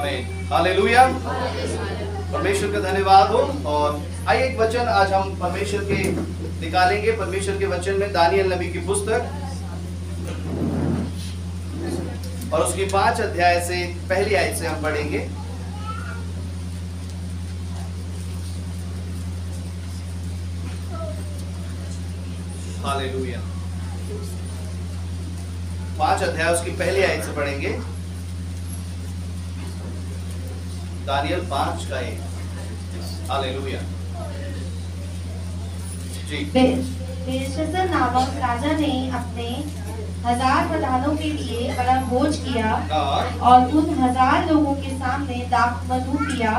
आमीन, हालेलुया। परमेश्वर का धन्यवाद हो। और आइए एक वचन आज हम परमेश्वर के निकालेंगे। परमेश्वर के वचन में दानियल नबी की पुस्तक और उसकी 5 अध्याय से पहली आयत से हम पढ़ेंगे। हालेलुया। 5 अध्याय उसकी पहली आयत से पढ़ेंगे। दानियल 5 का 1। हालेलुया जी। बेलशस्सर नामक राजा ने अपने 1000 प्रधानों के लिए बड़ा भोज किया और उन 1000 लोगों के सामने दाख मधु पिया।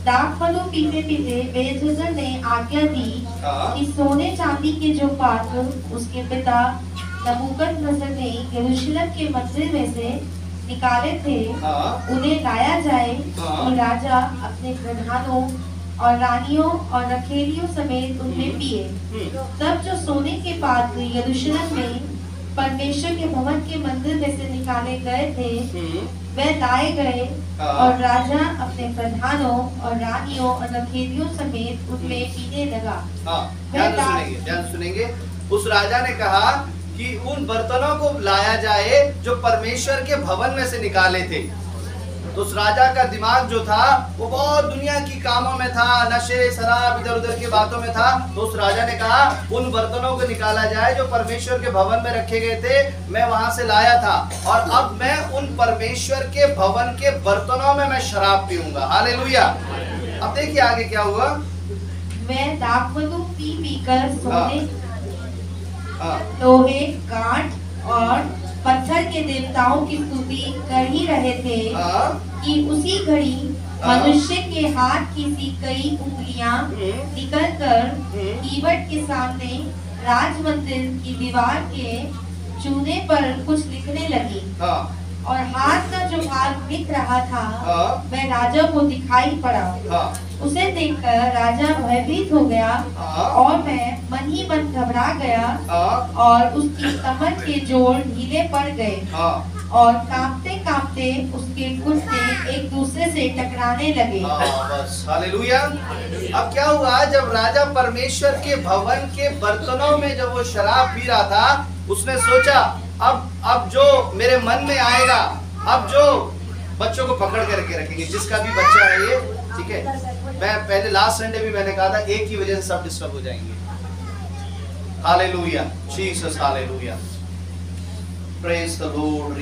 दाख मधु पीते पीते बेलशस्सर ने आज्ञा दी कि सोने चांदी के जो पात्र उसके पिता नबूकदनेस्सर ने यरूशलेम के मंदिर में से निकाले थे उन्हें लाया जाए और राजा अपने प्रधानों और रानियों और रखेलियों समेत उनमें पिए। तब जो सोने के पात्र यरूशलेम में परमेश्वर के भवन के मंदिर में से निकाले गए थे वे लाए गए और राजा अपने प्रधानों और रानियों और रखेलियों समेत उनमें पीने लगा। ध्यान सुनेंगे। उस राजा ने कहा कि उन बर्तनों को लाया जाए जो परमेश्वर के भवन में से निकाले थे। तो उस राजा का दिमाग जो था वो बहुत दुनिया की कामों में था, नशे शराब इधर उधर की बातों में था। तो उस राजा ने कहा उन बर्तनों को निकाला जाए जो परमेश्वर के भवन में रखे गए थे, मैं वहां से लाया था और अब मैं उन परमेश्वर के भवन के बर्तनों में मैं शराब पीऊंगा। हालेलुया। अब देखिए आगे क्या हुआ। मैं दाख मधु पी पीकर सोने लोहे काठ और पत्थर के देवताओं की स्तुति कर ही रहे थे कि उसी घड़ी मनुष्य के हाथ की सी कई उंगलियां निकलकर कीबोर्ड के सामने राजमंदिर की दीवार के चूने पर कुछ लिखने लगी और हाथ का जो भाग लिख रहा था वह राजा को दिखाई पड़ा। उसे देखकर राजा भयभीत हो गया और मैं मन ही मन घबरा गया और उसकी कमर के जोड़ ढीले पड़ गए और कांपते कांपते उसके घुटने एक दूसरे से टकराने लगे। बस हालेलुया। अब क्या हुआ, जब राजा परमेश्वर के भवन के बर्तनों में जब वो शराब पी रहा था उसने सोचा अब जो मेरे मन में आएगा, अब जो बच्चों को पकड़ के रखेंगे, जिसका भी बच्चा है ये, ठीक है। मैं पहले लास्ट संडे भी मैंने कहा था एक की वजह से सब डिस्टर्ब हो जाएंगे। Hallelujah, Jesus hallelujah, praise the Lord.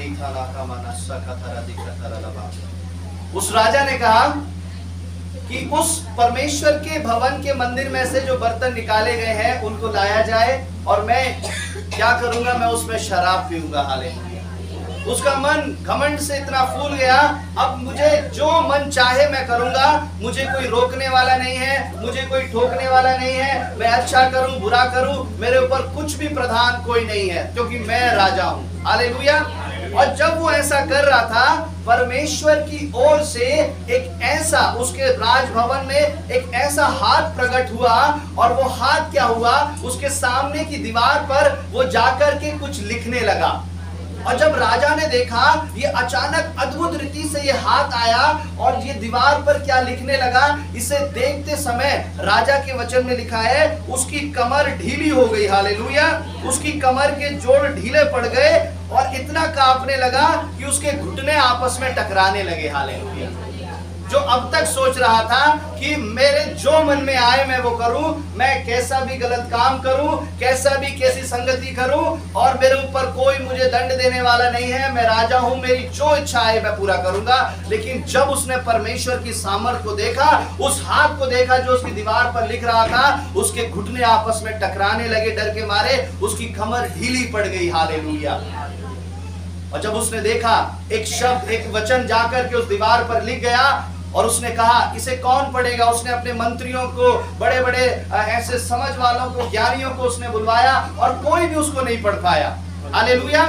उस राजा ने कहा कि उस परमेश्वर के भवन के मंदिर में से जो बर्तन निकाले गए हैं उनको लाया जाए और मैं क्या करूंगा, मैं उसमें शराब पीऊंगा। हालेलुया। उसका मन घमंड से इतना फूल गया, अब मुझे जो मन चाहे मैं करूंगा, मुझे कोई रोकने वाला नहीं है, मुझे कोई ठोकने वाला नहीं है, मैं अच्छा करूं बुरा करूं, मेरे ऊपर कुछ भी प्रधान कोई नहीं है क्योंकि मैं राजा हूं। हालेलुया। और जब वो ऐसा कर रहा था, परमेश्वर की ओर से एक ऐसा उसके राजभवन में एक ऐसा हाथ प्रकट हुआ और वो हाथ क्या हुआ, उसके सामने की दीवार पर वो जाकर के कुछ लिखने लगा। और जब राजा ने देखा ये अचानक अद्भुत रीति से ये हाथ आया और ये दीवार पर क्या लिखने लगा, इसे देखते समय राजा के वचन में लिखा है उसकी कमर ढीली हो गई। हालेलुया। उसकी कमर के जोड़ ढीले पड़ गए और इतना कांपने लगा कि उसके घुटने आपस में टकराने लगे। हालेलुया। जो अब तक सोच रहा था कि मेरे जो मन में आए मैं वो करूं, मैं कैसा भी गलत काम करूं, कैसी संगति करूं और मेरे ऊपर कोई मुझे दंड देने वाला नहीं है, मैं राजा हूं, मेरी जो इच्छा है मैं पूरा करूंगा। लेकिन जब उसने परमेश्वर की सामर्थ को देखा, उस हाथ को देखा जो उसकी दीवार पर लिख रहा था, उसके घुटने आपस में टकराने लगे, डर के मारे उसकी कमर ढीली पड़ गई। हालेलुया। और जब उसने देखा एक शब्द, एक वचन जाकर के उस दीवार पर लिख गया और उसने कहा इसे कौन पढ़ेगा। उसने अपने मंत्रियों को, बड़े बड़े ऐसे समझ वालों को, ज्ञानियों को उसने बुलवाया और कोई भी उसको नहीं पढ़ पाया। हालेलुया।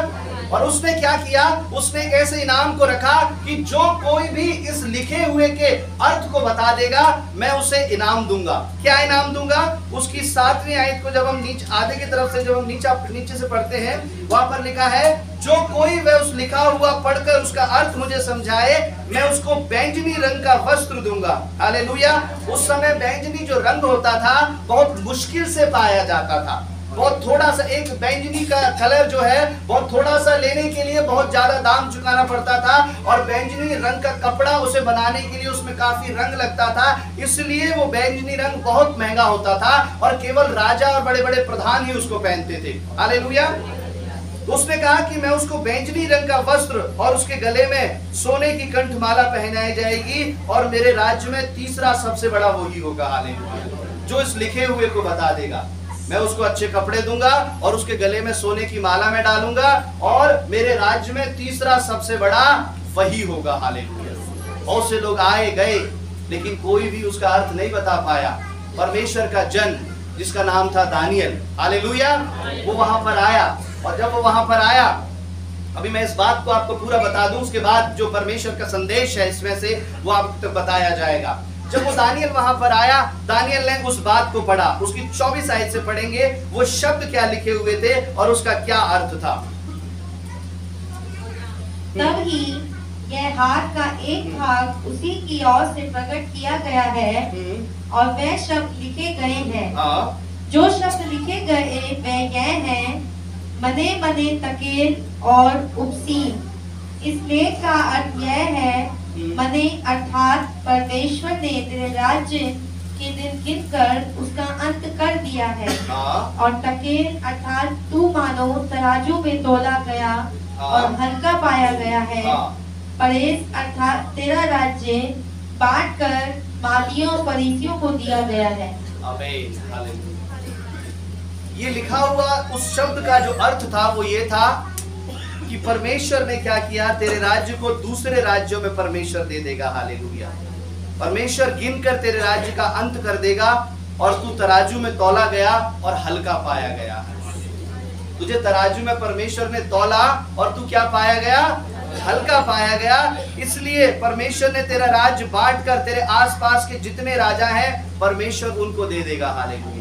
और उसने क्या किया, उसने एक ऐसे इनाम को रखा कि जो कोई भी इस लिखे हुए के अर्थ को बता देगा मैं उसे इनाम दूंगा। क्या इनाम दूंगा? उसकी 7वीं आयत को जब हम नीचे आधे की तरफ से जब हम नीचे से पढ़ते हैं, वहां पर लिखा है जो कोई वह उस लिखा हुआ पढ़कर उसका अर्थ मुझे समझाए मैं उसको बैंगनी रंग का वस्त्र दूंगा। हालेलुया। उस समय बैंगनी जो रंग होता था बहुत मुश्किल से पाया जाता था। बहुत थोड़ा सा एक बैंगनी का कलर जो है बहुत थोड़ा सा लेने के लिए बहुत ज्यादा दाम चुकाना पड़ता था, और बैंगनी रंग का कपड़ा उसे बनाने के लिए उसमें काफी रंग लगता था, इसलिए वो बैंगनी रंग बहुत महंगा होता था और केवल राजा और बड़े बड़े प्रधान ही उसको पहनते थे। हालेलुया। तो उसने कहा कि मैं उसको बैंगनी रंग का वस्त्र और उसके गले में सोने की कंठमाला पहनाई जाएगी और मेरे राज्य में तीसरा सबसे बड़ा वही होगा। हालेलुया। जो इस लिखे हुए को बता देगा मैं उसको अच्छे कपड़े दूंगा और उसके गले में सोने की माला में डालूंगा और मेरे राज्य में तीसरा सबसे बड़ा वही होगा। हालेलुया। बहुत से लोग आए गए लेकिन कोई भी उसका अर्थ नहीं बता पाया। परमेश्वर का जन जिसका नाम था दानियल, हालेलुया, वो वहां पर आया, और जब वो वहां पर आया, अभी मैं इस बात को आपको पूरा बता दूं, उसके बाद जो परमेश्वर का संदेश है इसमें से वो आप तक बताया जाएगा। जब वो दानियल वहां पर आया, दानियल ने उस बात को पढ़ा। उसकी 24 आयत से पढ़ेंगे वो शब्द क्या लिखे हुए थे और उसका क्या अर्थ था। तब ही यह हाथ का एक भाग उसी की ओर से प्रकट किया गया है और वह शब्द लिखे गए हैं। जो शब्द लिखे गए वह यह हैं, मने मने तकेल और उपसीन। इस लेख का अर्थ यह है, मने अर्थात परमेश्वर ने तेरे राज्य के दिन गिनकर उसका अंत कर दिया है, और तकेल अर्थात तू मानो तराजू में तोला गया और हल्का पाया गया है। परेस अर्थात तेरा राज्य बांट कर मालियों और फरीसियों को दिया गया है। आमीन, हालेलुया। ये लिखा हुआ उस शब्द का जो अर्थ था वो ये था कि परमेश्वर ने क्या किया, तेरे राज्य को दूसरे राज्यों में परमेश्वर दे देगा। हालेलुया। परमेश्वर गिनकर तेरे राज्य का अंत कर देगा और तू तराजू में तौला गया और हल्का पाया गया। तुझे तराजू में परमेश्वर ने तौला और तू क्या पाया गया, हल्का पाया गया। इसलिए परमेश्वर ने तेरा राज्य बांट कर तेरे आसपास के जितने राजा हैं परमेश्वर उनको दे देगा। हालेलुया।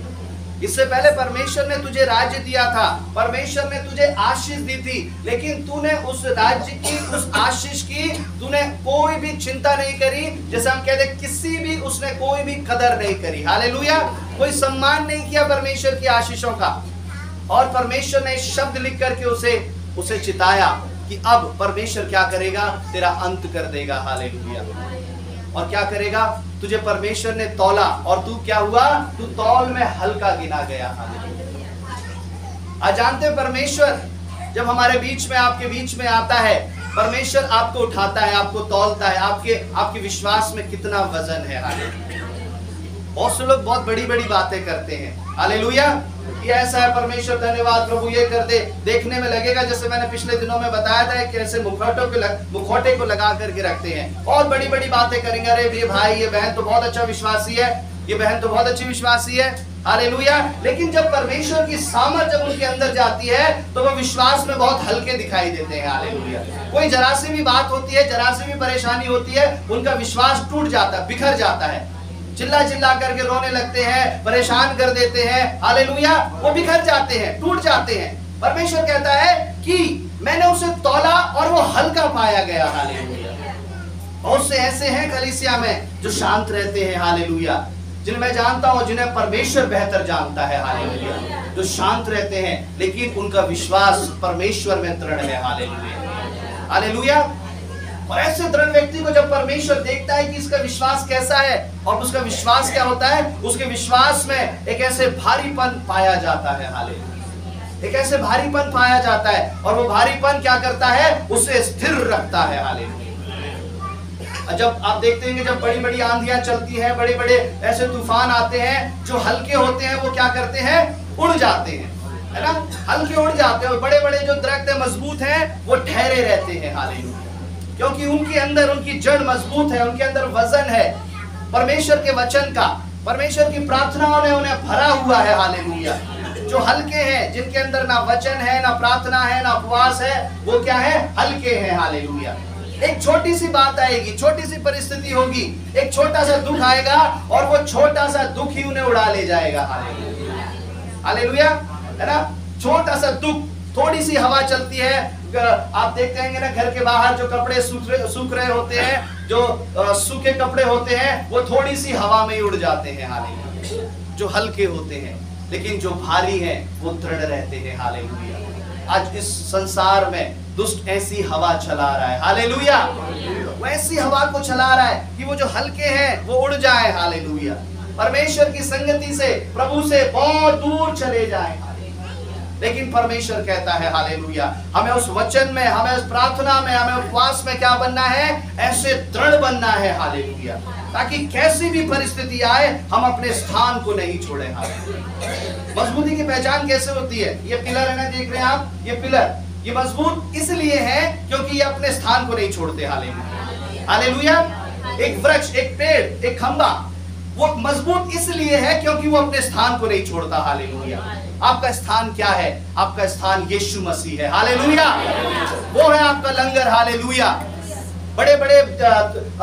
इससे पहले परमेश्वर ने तुझे राज्य दिया था, परमेश्वर ने तुझे आशीष दी थी, लेकिन तूने उस राज्य की, उस आशीष की तूने कोई भी चिंता नहीं करी। जैसे हम कहते किसी भी उसने कोई भी कदर नहीं करी। हालेलुया। कोई सम्मान नहीं किया परमेश्वर की आशीषों का। और परमेश्वर ने शब्द लिख करके उसे चिताया कि अब परमेश्वर क्या करेगा, तेरा अंत कर देगा। हालेलुया। और क्या करेगा, तुझे परमेश्वर ने तौला और तू क्या हुआ, तू तौल में हल्का गिना गया। आज जानते हैं परमेश्वर जब हमारे बीच में, आपके बीच में आता है, परमेश्वर आपको उठाता है, आपको तौलता है। आपके विश्वास में कितना वजन है। हालेलुया। बहुत से लोग बहुत बड़ी बड़ी बातें करते हैं। हालेलुया। ये ऐसा है, परमेश्वर धन्यवाद प्रभु ये कर दे, देखने में लगेगा जैसे मैंने पिछले दिनों में बताया था कि ऐसे मुखौटे को लगा करके रखते हैं और बड़ी बड़ी बातें करेंगे। अरे ये भाई, ये बहन तो बहुत अच्छा विश्वासी है, ये बहन तो बहुत अच्छी विश्वासी है। हालेलुया। लेकिन जब परमेश्वर की सामर्थ जब उनके अंदर जाती है तो वो विश्वास में बहुत हल्के दिखाई देते हैं। हालेलुया। कोई जरा सी भी बात होती है, जरा सी भी परेशानी होती है, उनका विश्वास टूट जाता है, बिखर जाता है, चिल्ला चिल्ला करके रोने लगते हैं, परेशान कर देते हैं। हालेलुया। वो बिखर जाते हैं, टूट जाते हैं। परमेश्वर कहता है कि मैंने उसे तौला और वो हल्का पाया गया। हालेलुया। बहुत से ऐसे हैं कलीसिया में जो शांत रहते हैं। हालेलुया। जिन्हें मैं जानता हूं, जिन्हें परमेश्वर बेहतर जानता है। हालेलुया। जो शांत रहते हैं लेकिन उनका विश्वास परमेश्वर में दृढ़ है। हालेलुया। हालेलुया। और ऐसे दृढ़ व्यक्ति को जब परमेश्वर देखता है कि इसका विश्वास कैसा है और उसका विश्वास क्या होता है, उसके विश्वास में एक ऐसे भारीपन पाया जाता है। हालेलुया। एक ऐसे भारीपन पाया जाता है और वो भारीपन क्या करता है, उसे स्थिर रखता है। हालेलुया। जब आप देखते हैं कि जब बड़ी बड़ी आंधियां चलती हैं, बड़े बड़े ऐसे तूफान आते हैं, जो हल्के होते हैं वो क्या करते हैं, उड़ जाते हैं, है ना, हल्के उड़ जाते हैं। और बड़े बड़े जो दरख्त है, मजबूत हैं, वो ठहरे रहते हैं। हालेलुया। क्योंकि उनके अंदर उनकी जड़ मजबूत है, उनके अंदर वजन है परमेश्वर के वचन का, परमेश्वर की प्रार्थनाओं ने उन्हें भरा हुआ है। हालेलुया। जो हल्के हैं, जिनके अंदर ना वचन है, ना प्रार्थना है, ना उपवास है, वो क्या है? हल्के हैं। हालेलुया। एक छोटी सी बात आएगी, छोटी सी परिस्थिति होगी, एक छोटा सा दुख आएगा और वो छोटा सा दुख ही उन्हें उड़ा ले जाएगा। हालेलुया, है ना? छोटा सा दुख, थोड़ी सी हवा चलती है, आप देखते हैं ना घर के बाहर जो कपड़े सूख रहे होते हैं, जो सूखे कपड़े होते हैं, वो थोड़ी सी हवा में ही उड़ जाते हैं। हालेलुया। जो हल्के होते हैं, लेकिन जो भारी हैं वो दृढ़ रहते हैं। हालेलुया। आज इस संसार में दुष्ट ऐसी हवा चला रहा है। हालेलुया। वो ऐसी हवा को चला रहा है कि वो जो हल्के हैं वो उड़ जाए। हालेलुया। परमेश्वर की संगति से, प्रभु से बहुत दूर चले जाए। लेकिन परमेश्वर कहता है हालेलुया, हमें उस वचन में, हमें उस प्रार्थना में, हमें उपवास में क्या बनना है? ऐसे दृढ़ बनना है। हालेलुया। ताकि कैसी भी परिस्थिति आए हम अपने स्थान को नहीं छोड़े। मजबूती की पहचान कैसे होती है? ये पिलर है ना, देख रहे हैं आप, ये पिलर, ये मजबूत इसलिए है क्योंकि ये अपने स्थान को नहीं छोड़ते। हालेलुया। हालेलुया। एक वृक्ष, एक पेड़, एक खंबा, वो मजबूत इसलिए है क्योंकि वो अपने स्थान को नहीं छोड़ता। हालेलुया। आपका स्थान क्या है? आपका स्थान यीशु मसीह है। हालेलुया। वो है आपका लंगर। हालेलुया। बड़े बड़े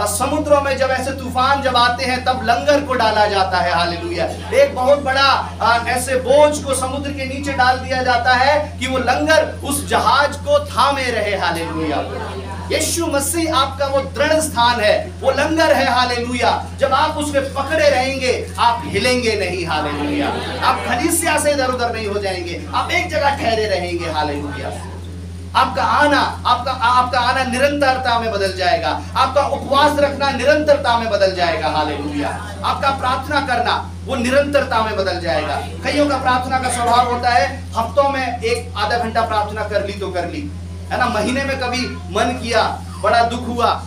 समुद्रों में जब ऐसे तूफान जब आते हैं तब लंगर को डाला जाता है। हालेलुया। एक बहुत बड़ा ऐसे बोझ को समुद्र के नीचे डाल दिया जाता है कि वो लंगर उस जहाज को थामे रहे। हालेलुया। यीशु मसीह आपका वो दृढ़ स्थान है, वो लंगर है। हालेलुया। जब आप उसमें पकड़े रहेंगे आप हिलेंगे नहीं। हालेलुया। आप कलीसिया से इधर उधर नहीं हो जाएंगे, आप एक जगह ठहरे रहेंगे। हालेलुया। आपका आना निरंतरता में बदल जाएगा। आपका उपवास रखना निरंतरता में बदल जाएगा। हालेलुया। आपका प्रार्थना करना वो निरंतरता में बदल जाएगा। कईयों का प्रार्थना का स्वभाव होता है हफ्तों में एक आधा घंटा प्रार्थना कर ली तो कर ली, है ना। महीने में कभी मन किया, बड़ा दुख हुआ,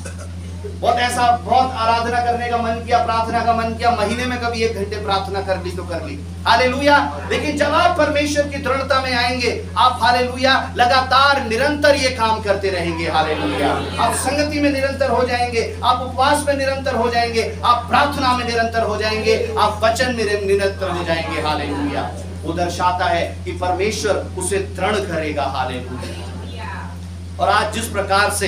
बहुत आराधना करने का मन किया, प्रार्थना का मन किया, महीने में कभी 1 घंटे प्रार्थना कर ली तो कर ली। हालेलुया। लेकिन जब आप परमेश्वर की दृढ़ता में आएंगे, आप हालेलुया लगातार निरंतर ये काम करते रहेंगे। हालेलुया। आप संगति में निरंतर हो जाएंगे, आप उपवास में निरंतर हो जाएंगे, आप प्रार्थना में निरंतर हो जाएंगे, आप वचन में निरंतर हो जाएंगे। हालेलुया। वो दर्शाता है कि परमेश्वर उसे दृढ़ करेगा। हालेलुया। और आज जिस प्रकार से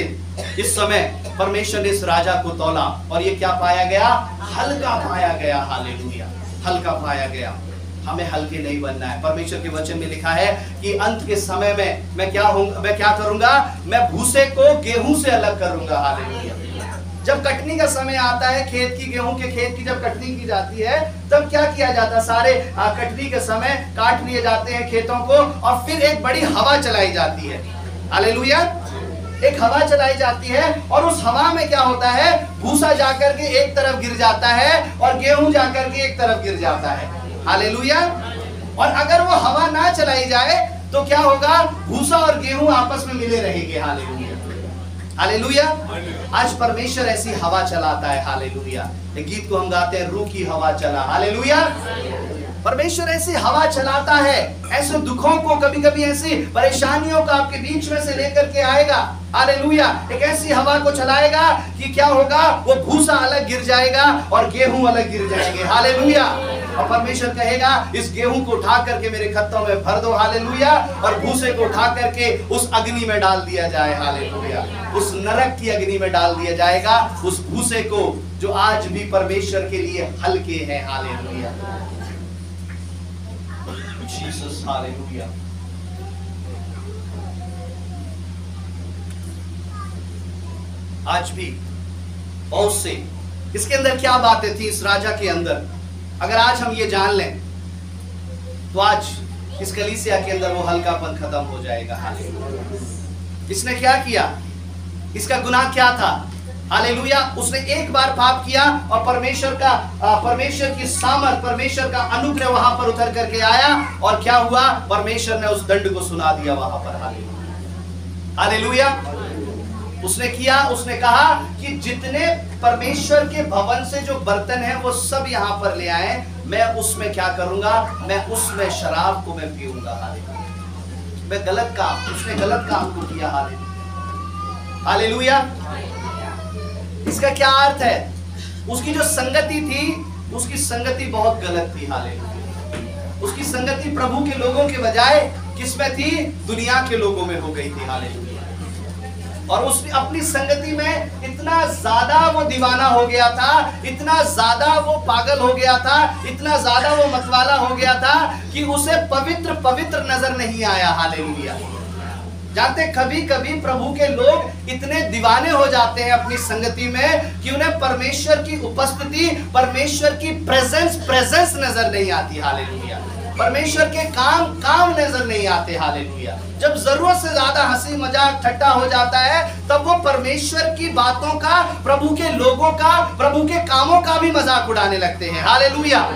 इस समय परमेश्वर ने इस राजा को तौला और ये क्या पाया गया? हल्का पाया गया। हालेलुया। हल्का पाया गया। हमें हल्के नहीं बनना है। परमेश्वर के वचन में लिखा है कि अंत के समय में मैं क्या करूंगा? मैं भूसे को गेहूं से अलग करूंगा। हालेलुया। जब कटनी का समय आता है, खेत की, गेहूं के खेत की जब कटनी की जाती है, तब क्या किया जाता है? सारे कटनी के समय काट लिए जाते हैं खेतों को और फिर एक बड़ी हवा चलाई जाती है। हालेलुया। एक हवा चलाई जाती है और उस हवा में क्या होता है? भूसा जाकर के एक तरफ गिर जाता है और गेहूं जाकर के एक तरफ गिर जाता है। हालेलुया। और अगर वो हवा ना चलाई जाए तो क्या होगा? भूसा और गेहूं आपस में मिले रहेंगे। हालेलुया। हालेलुया। आज परमेश्वर ऐसी हवा चलाता है। हालेलुया। एक गीत को हम गाते हैं, रूह की हवा चला। हालेलुया। परमेश्वर ऐसी हवा चलाता है, ऐसे दुखों को, कभी कभी ऐसी परेशानियों को आपके बीच में से लेकर के आएगा। हालेलुया। एक ऐसी हवा को चलाएगा कि क्या होगा? वो भूसा अलग गिर जाएगा और गेहूं अलग गिर जाएंगे। हालेलुया। और परमेश्वर कहेगा इस गेहूं को उठा करके मेरे खत्तों में भर दो। हालेलुया। और भूसे को उठा करके उस अग्नि में डाल दिया जाए। हालेलुया। उस नरक की अग्नि में डाल दिया जाएगा उस भूसे को जो आज भी परमेश्वर के लिए हल्के हैं। हालेलुया। जीसस। हालेलुया। आज भी बहुत से, इसके अंदर क्या बातें थी इस राजा के अंदर? अगर आज हम ये जान लें तो आज इस कलीसिया के अंदर वो हल्कापन खत्म हो जाएगा। हालेलुया। इसने क्या किया? इसका गुनाह क्या था? हालेलुया। उसने एक बार पाप किया और परमेश्वर की सामर्थ, परमेश्वर का अनुग्रह वहां पर उतर करके आया और क्या हुआ? परमेश्वर ने उस दंड को सुना दिया वहां पर। हालेलुया। हालेलुया। उसने किया, उसने कहा कि जितने परमेश्वर के भवन से जो बर्तन है वो सब यहाँ पर ले आए, मैं उसमें क्या करूंगा? मैं उसमें शराब को मैं पीऊंगा। हालेलुया। मैं गलत काम, उसने गलत काम को किया। हालेलुया। हालेलुया। इसका क्या अर्थ है? उसकी जो संगति थी, उसकी संगति बहुत गलत थी। हालेलुया। उसकी संगति प्रभु के लोगों के बजाय किसमें थी? दुनिया के लोगों में हो गई थी। हालेलुया। और उसने अपनी संगति में इतना ज्यादा वो दीवाना हो गया था, इतना ज्यादा वो पागल हो गया था, इतना ज्यादा वो मतवाला हो गया था कि उसे पवित्र पवित्र नजर नहीं आया। हालेलुया। जानते कभी कभी प्रभु के लोग इतने दीवाने हो जाते हैं अपनी संगति में कि उन्हें परमेश्वर की उपस्थिति, परमेश्वर की प्रेजेंस नजर नहीं आती। हालेलुया। परमेश्वर के काम नजर नहीं आते। हालेलुया। जब जरूरत से ज्यादा हंसी मजाक ठट्टा हो जाता है तब वो परमेश्वर की बातों का, प्रभु के लोगों का, प्रभु के कामों का भी मजाक उड़ाने लगते हैं। हालेलुया।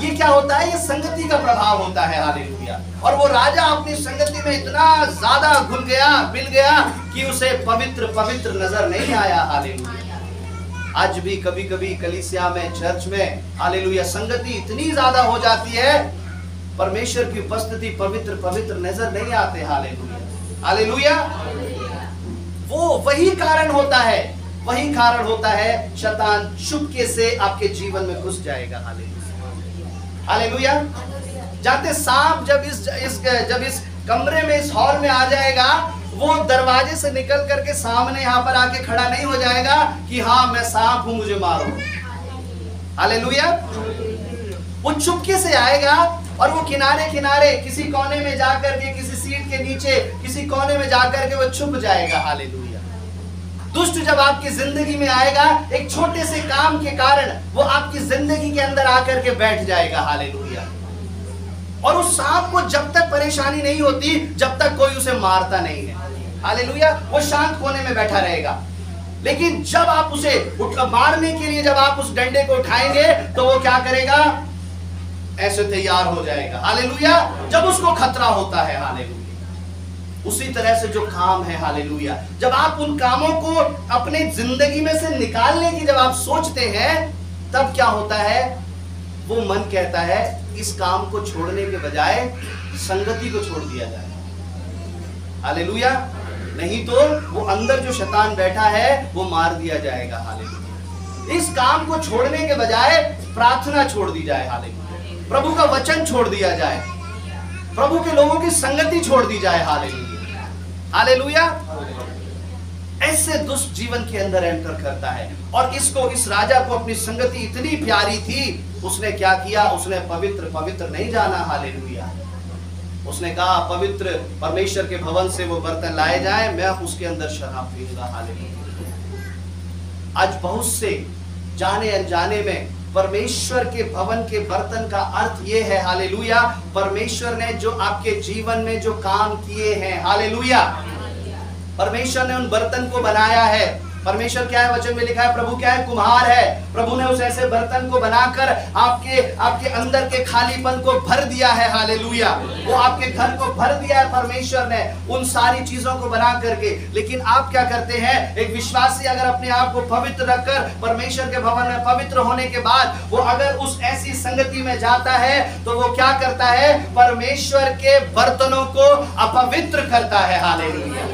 ये क्या होता है? ये संगति का प्रभाव होता है। हालेलुया। और वो राजा अपनी संगति में इतना ज्यादा घुल गया, मिल गया कि उसे पवित्र पवित्र नजर नहीं आया। हालेलुया। आज भी कभी कभी कलीसिया में, चर्च में, हालेलुया, संगति इतनी ज्यादा हो जाती है, परमेश्वर की उपस्थिति पवित्र पवित्र नजर नहीं आते। हालेलुया। हालेलुया। वो वही कारण होता है शैतान चुपके से आपके जीवन में घुस जाएगा। हालेलुया। हालेलुया। जानते सांप जब इस कमरे में, इस हॉल में आ जाएगा, वो दरवाजे से निकल करके सामने यहाँ पर आके खड़ा नहीं हो जाएगा कि हाँ मैं सांप हूं, मुझे मारो। हालेलुया। वो चुपके से आएगा और वो किनारे किनारे किसी कोने में जाकर के, किसी सीट के नीचे किसी कोने में जाकर के वो छुप जाएगा। हालेलुया। दुष्ट जब आपकी जिंदगी में आएगा, एक छोटे से काम के कारण वो आपकी जिंदगी के अंदर आकर के बैठ जाएगा। हालेलुया। और उस सांप को जब तक परेशानी नहीं होती, जब तक कोई उसे मारता नहीं है। हालेलुया। वो शांत कोने में बैठा रहेगा। लेकिन जब आप उसे मारने के लिए जब आप उस डंडे को उठाएंगे तो वो क्या करेगा? ऐसे तैयार हो जाएगा। हालेलुया। जब उसको खतरा होता है। हालेलुया। उसी तरह से जो काम है, हालेलुया, जब आप उन कामों को अपने जिंदगी में से निकालने की जब आप सोचते हैं, तब क्या होता है? वो मन कहता है इस काम को छोड़ने के बजाय संगति को छोड़ दिया जाए। हालेलुया। नहीं तो वो अंदर जो शैतान बैठा है वो मार दिया जाएगा। हालेलुया। इस काम को छोड़ने के बजाय प्रार्थना छोड़ दी जाए। हालेलुया। प्रभु का वचन छोड़ दिया जाए, प्रभु के लोगों की संगति छोड़ दी जाए। हालेलुया। हालेलुया। ऐसे दुष्ट जीवन के अंदर एंटर करता है। और इस राजा को अपनी संगति इतनी प्यारी थी, उसने क्या किया? उसने पवित्र पवित्र नहीं जाना। हालेलुया। उसने कहा पवित्र परमेश्वर के भवन से वो बर्तन लाए जाए, मैं उसके अंदर शराब पीऊंगा। हालेलुया। आज बहुत से जाने अनजाने में परमेश्वर के भवन के बर्तन का अर्थ ये है। हालेलुया। परमेश्वर ने जो आपके जीवन में जो काम किए हैं, हालेलुया, परमेश्वर ने उन बर्तन को बनाया है। परमेश्वर क्या है? वचन में लिखा है प्रभु क्या है? कुम्हार है। प्रभु ने उस ऐसे बर्तन को बनाकर आपके अंदर के खालीपन को भर दिया है। हालेलुया। वो आपके घर को भर दिया है परमेश्वर ने उन सारी चीजों को बना करके। लेकिन आप क्या करते हैं? एक विश्वासी अगर अपने आप को पवित्र रखकर परमेश्वर के भवन में पवित्र होने के बाद वो अगर उस ऐसी संगति में जाता है तो वो क्या करता है? परमेश्वर के बर्तनों को अपवित्र करता है। हालेलुया।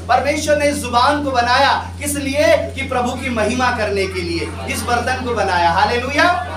परमेश्वर ने इस जुबान को बनाया किस लिए? कि प्रभु की महिमा करने के लिए इस बर्तन को बनाया। हालेलुया।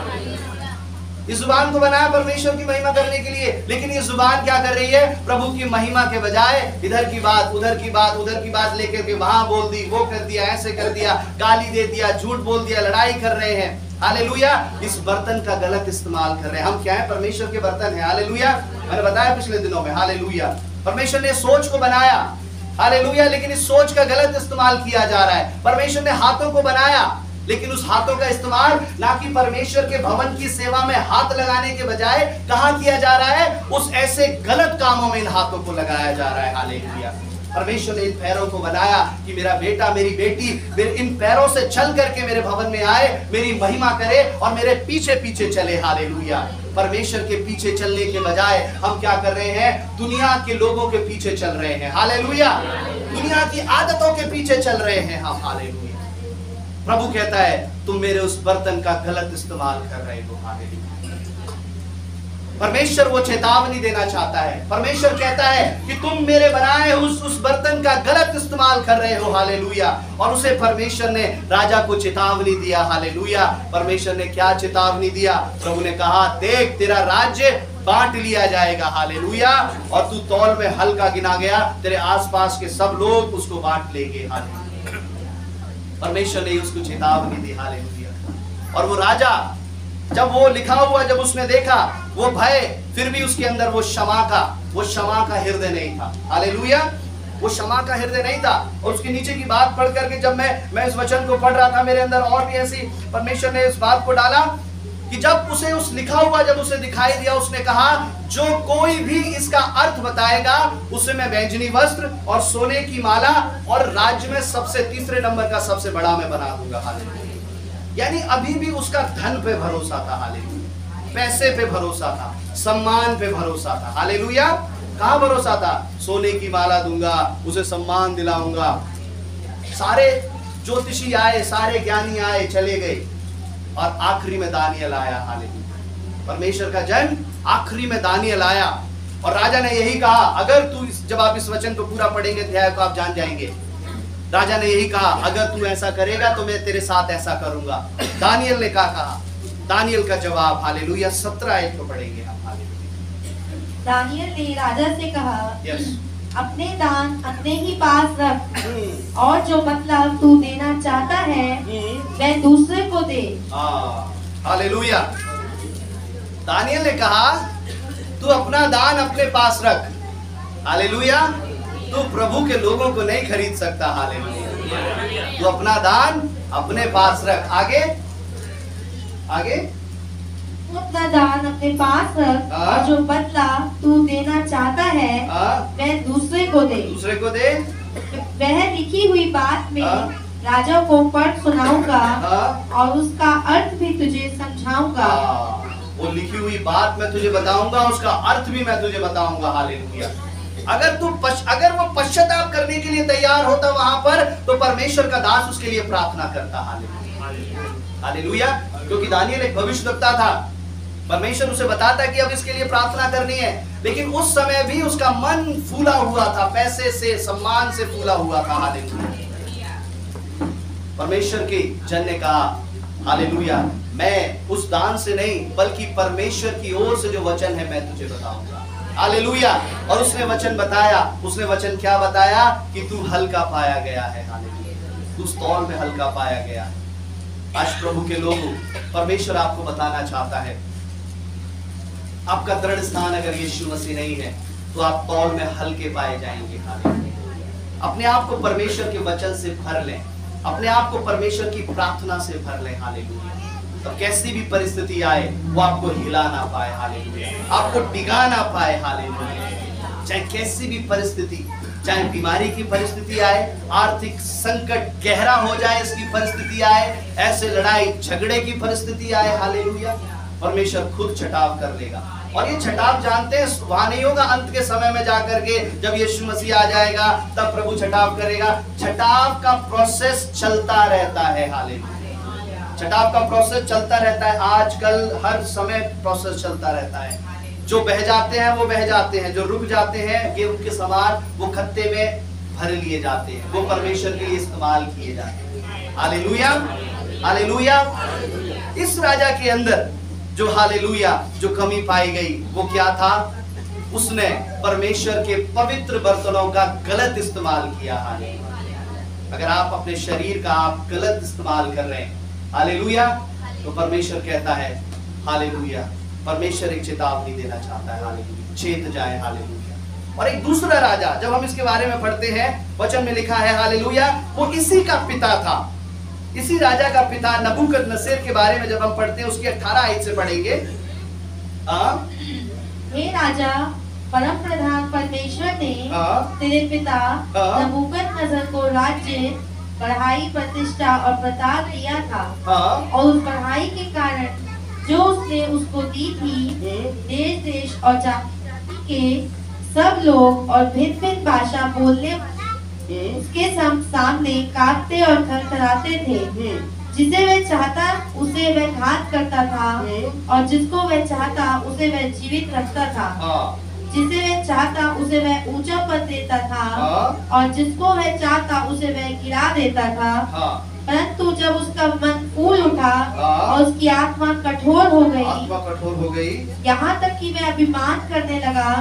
इस जुबान को बनाया परमेश्वर की महिमा करने के लिए। लेकिन ये जुबान क्या कर रही है? प्रभु की महिमा के बजाय इधर की बात उधर की बात लेकर के वहां बोल दी, वो कर दिया, ऐसे कर दिया, गाली दे दिया, झूठ बोल दिया, लड़ाई कर रहे हैं। हालेलुया। इस बर्तन का गलत इस्तेमाल कर रहे हैं। हम क्या है? परमेश्वर के बर्तन है। हालेलुया। मैंने बताया पिछले दिनों में। हालेलुया। परमेश्वर ने सोच को बनाया। हालेलुया। लेकिन इस सोच का गलत इस्तेमाल किया जा रहा है। परमेश्वर ने हाथों को बनाया, लेकिन उस हाथों का इस्तेमाल ना कि परमेश्वर के भवन की सेवा में हाथ लगाने के बजाय कहां किया जा रहा है? उस ऐसे गलत कामों में इन हाथों को लगाया जा रहा है। हालेलुया। परमेश्वर ने इन पैरों को बनाया कि मेरा बेटा मेरी बेटी इन पैरों से चल करके मेरे भवन में आए, मेरी महिमा करे और मेरे पीछे पीछे चले। हालेलुया। परमेश्वर के पीछे चलने के बजाय हम क्या कर रहे हैं? दुनिया के लोगों के पीछे चल रहे हैं। हालेलुया। दुनिया की आदतों के पीछे चल रहे हैं हम। हालेलुया। प्रभु कहता है तुम मेरे उस बर्तन का गलत इस्तेमाल कर रहे हो। हालेलुया। परमेश्वर वो चेतावनी देना चाहता है। परमेश्वर कहता है कि तुम मेरे बनाए उस बर्तन का गलत इस्तेमाल कर रहे हो। हालेलुया। और उसे परमेश्वर ने राजा को चेतावनी दिया। हालेलुया। परमेश्वर ने क्या चेतावनी दिया? प्रभु ने कहा देख तेरा राज्य बांट लिया जाएगा। हालेलुया। और तू तौल में हल्का गिना गया, तेरे आसपास के सब लोग उसको बांट लेंगे। हालेलुया। परमेश्वर ने उसको चेतावनी दी। हालेलुया। और वो राजा जब वो लिखा हुआ जब उसने देखा, वो भय, फिर भी उसके अंदर वो क्षमा का हृदय नहीं था। हालेलुया। वो क्षमा का हृदय नहीं था। और उसके नीचे की बात पढ़ करके जब मैं इस वचन को पढ़ रहा था, मेरे अंदर और भी ऐसी परमेश्वर ने इस बात को डाला कि जब उसे उस लिखा हुआ जब उसे दिखाई दिया, उसने कहा जो कोई भी इसका अर्थ बताएगा उसे मैं बैंजनी वस्त्र और सोने की माला और राज्य में सबसे तीसरे नंबर का सबसे बड़ा मैं बना दूंगा। हालेलुया। यानी अभी भी उसका धन पे भरोसा था। हालेलुया। पैसे पे भरोसा था, सम्मान पे भरोसा था। हालेलुया। कहाँ भरोसा था? सोने की माला दूंगा, उसे सम्मान दिलाऊंगा। सारे ज्योतिषी आए, सारे ज्ञानी आए, चले गए, और आखिरी में दानियल आया। हालेलुया। परमेश्वर का जन आखिरी में दानियल आया, और राजा ने यही कहा, अगर तू जब आप इस वचन को पूरा पढ़ेंगे अध्याय को, आप जान जाएंगे। राजा ने यही कहा, अगर तू ऐसा करेगा तो मैं तेरे साथ ऐसा करूंगा। दानियल ने क्या कहा? दानियल का जवाब, हालेलुया, 17 आयत को पढ़ेंगे हम। हालेलुया। दानियल ने राजा से कहा, यस, अपने दान अपने ही पास रख, और जो मतलब तू देना चाहता है वह दूसरे को दे। हालेलुया। दानियल ने कहा, तू अपना दान अपने पास रख। हालेलुया। तू प्रभु के लोगों को नहीं खरीद सकता। हालेलुया। तू अपना दान अपने पास रख। आगे आगे, तू अपना दान अपने पास रख, और जो बदला तू देना चाहता है वह दूसरे को दे। दूसरे को दे। वह लिखी हुई बात में राजा को पढ़ सुनाऊंगा, और उसका अर्थ भी तुझे समझाऊंगा। वो लिखी हुई बात मैं तुझे बताऊंगा, उसका अर्थ भी मैं तुझे बताऊंगा। हालेलुया। अगर वो पश्चाताप करने के लिए तैयार होता वहां पर, तो परमेश्वर का दास उसके लिए प्रार्थना करता। हालेलुया। हालेलुया। क्योंकि दानियल एक भविष्यवक्ता था, परमेश्वर उसे बताता कि अब इसके लिए प्रार्थना करनी है, लेकिन उस समय भी उसका मन फूला हुआ था, पैसे से, सम्मान से फूला हुआ था। हालेलुया। परमेश्वर के जन ने कहा, हालेलुया, मैं उस दान से नहीं बल्कि परमेश्वर की ओर से जो वचन है मैं तुझे बताऊंगा। हालेलुया। और उसने वचन बताया। उसने वचन क्या बताया? कि तू हल्का पाया गया है। हालेलुया। तू तौल में हल्का पाया गया है। आज प्रभु के लोगों, परमेश्वर आपको बताना चाहता है, आपका दृढ़ स्थान अगर यीशु मसीह नहीं है तो आप तौल में हल्के पाए जाएंगे। हालेलुया। अपने आप को परमेश्वर के वचन से भर लें, अपने आप को परमेश्वर की प्रार्थना से भर लें। हालेलुया। तो कैसी भी परिस्थिति आए वो आपको हिला ना पाए। हालेलुया। आपको डिगा ना पाए। हालेलुया। चाहे कैसी भी परिस्थिति, चाहे बीमारी की परिस्थिति आए, आर्थिक संकट गहरा हो जाए इसकी परिस्थिति आए, ऐसे लड़ाई झगड़े की परिस्थिति आए, हालेलुया, परमेश्वर खुद छटाव कर लेगा। और ये छटाव जानते हैं वहां नहीं होगा अंत के समय में जाकर के, जब यीशु मसीह आ जाएगा तब प्रभु छटाव करेगा। छटाव का प्रोसेस चलता रहता है। हालेलुया। छटाव का प्रोसेस चलता रहता है। आजकल हर समय प्रोसेस चलता रहता है। जो बह जाते हैं वो बह जाते हैं, जो रुक जाते हैं गेहूं के समान वो खत्ते में भर लिए जाते हैं, वो परमेश्वर के लिए इस्तेमाल किए जाते हैं। हालेलुया। हालेलुया। इस राजा के अंदर जो हालेलुया जो कमी पाई गई वो क्या था? उसने परमेश्वर के पवित्र बर्तनों का गलत इस्तेमाल किया। हालेलुया। अगर आप अपने शरीर का आप गलत इस्तेमाल कर रहे हैं, हालेलुया, तो परमेश्वर कहता है, हालेलुया, परमेश्वर एक चेतावनी देना चाहता है। हालेलुया। चेत जाए। हालेलुया। और एक दूसरा राजा, जब हम इसके बारे में पढ़ते हैं, वचन में लिखा है, हालेलुया, वो इसी का पिता था, इसी राजा का पिता नबूकदनेस्सर के बारे में जब हम पढ़ते हैं, उसकी 18 आयत से पढ़ेंगे। हे राजा, परम प्रधान परमेश्वर ने तेरे पिता नबूकदनेस्सर को राज्य, बढ़ाई, प्रतिष्ठा और प्रताप दिया था, और उस बढ़ाई के कारण जो उसने उसको दी थी, देश देश और जाति के सब लोग और भिन्न भिन्न भाषा बोलने उसके सामने कांपते और थरथराते थे। जिसे वह चाहता उसे वह घात करता था, और जिसको वह चाहता उसे वह जीवित रखता था। जिसे वह चाहता उसे वह ऊंचा पद देता था, और जिसको वह चाहता उसे वह गिरा देता था। परंतु जब उसका मन फूल उठा उठा और उसकी आत्मा कठोर हो गई। आत्मा कठोर हो गई, यहाँ तक कि वह अभिमान करने लगा।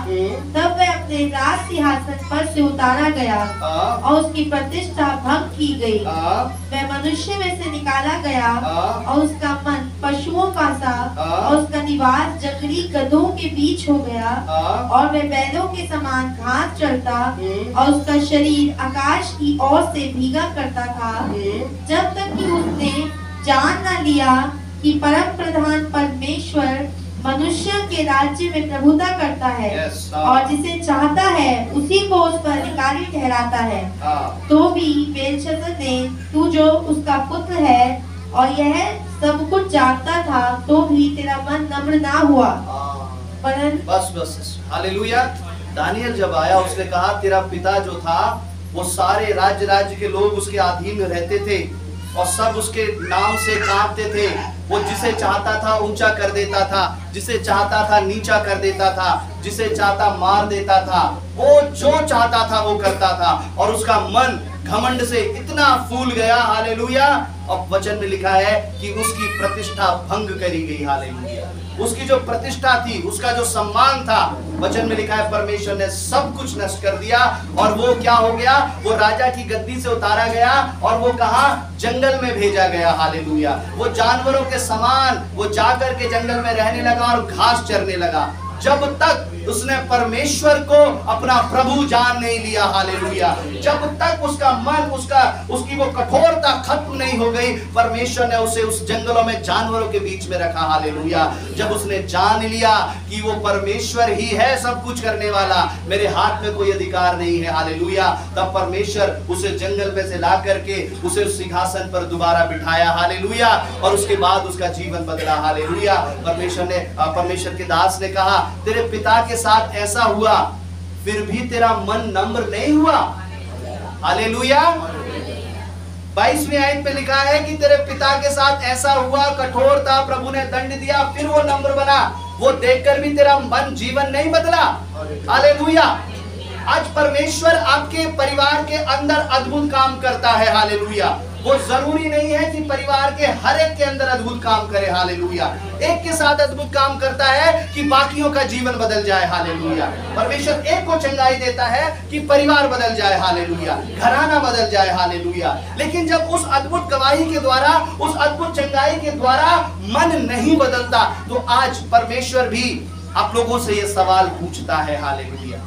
तब वह अपने राज सिंहासन पर से उतारा गया और उसकी प्रतिष्ठा भंग की गई। वह मनुष्य में से निकाला गया और उसका मन पशुओं का सा और उसका निवास जंगली गधों के बीच हो गया और वह बैलों के समान घास चरता और उसका शरीर आकाश की ओर से भीगा करता था, जब तक कि उसने जान न लिया कि परम प्रधान परमेश्वर मनुष्य के राज्य में प्रभुता करता है और जिसे चाहता है उसी को उस पर अधिकारी ठहराता है। तो भी बेलशस्सर ने, तू जो उसका पुत्र है और यह सब कुछ जानता था, तो भी तेरा मन नम्र ना हुआ। बस हालेलुया। दानियल जब आया उसने कहा तेरा पिता जो था वो सारे राज्य के लोग उसके अधीन में रहते थे और सब उसके नाम से कांपते थे। वो जिसे चाहता था ऊंचा कर देता था, जिसे चाहता था नीचा कर देता था, जिसे चाहता मार देता था, वो जो चाहता था वो करता था और उसका मन घमंड से इतना फूल गया। हालेलुया। और वचन में लिखा है कि उसकी प्रतिष्ठा भंग करी गई। हालेलुया। उसकी जो प्रतिष्ठा थी, उसका जो सम्मान था, वचन में लिखा है परमेश्वर ने सब कुछ नष्ट कर दिया और वो क्या हो गया, वो राजा की गद्दी से उतारा गया और वो कहा जंगल में भेजा गया। हालेलुया। वो जानवरों के समान वो जाकर के जंगल में रहने लगा और घास चरने लगा, जब तक उसने परमेश्वर को अपना प्रभु जान नहीं लिया। हालेलुया। जब तक उसका मन, उसकी वो कठोरता खत्म नहीं हो गई, परमेश्वर ने उसे उस जंगलों में जानवरों के बीच में रखा। हालेलुया। जब उसने जान लिया कि वो परमेश्वर ही है सब कुछ करने वाला, मेरे हाथ में कोई अधिकार नहीं है। हालेलुया। तब परमेश्वर उसे जंगल में से ला करके उसे उस सिंहासन पर दोबारा बिठाया। हालेलुया। और उसके बाद उसका जीवन बदला। हालेलुया। परमेश्वर के दास ने कहा तेरे पिता के साथ ऐसा हुआ, फिर भी तेरा मन नम्र नहीं हुआ। हालेलुया। 22वीं आयत पे लिखा है कि तेरे पिता के साथ ऐसा हुआ, कठोर था, प्रभु ने दंड दिया, फिर वो नम्र बना। वो देखकर भी तेरा मन, जीवन नहीं बदला। हालेलुया। आज परमेश्वर आपके परिवार के अंदर अद्भुत काम करता है। हालेलुया। वो जरूरी नहीं है कि परिवार के हर एक के अंदर अद्भुत काम करे। हालेलुया। एक के साथ अद्भुत काम करता है कि बाकियों का जीवन बदल जाए। हालेलुया। परमेश्वर एक को चंगाई देता है कि परिवार बदल जाए। हालेलुया। घराना बदल जाए। हालेलुया। लेकिन जब उस अद्भुत गवाही के द्वारा, उस अद्भुत चंगाई के द्वारा मन नहीं बदलता, तो आज परमेश्वर भी आप लोगों से ये सवाल पूछता है। हालेलुया।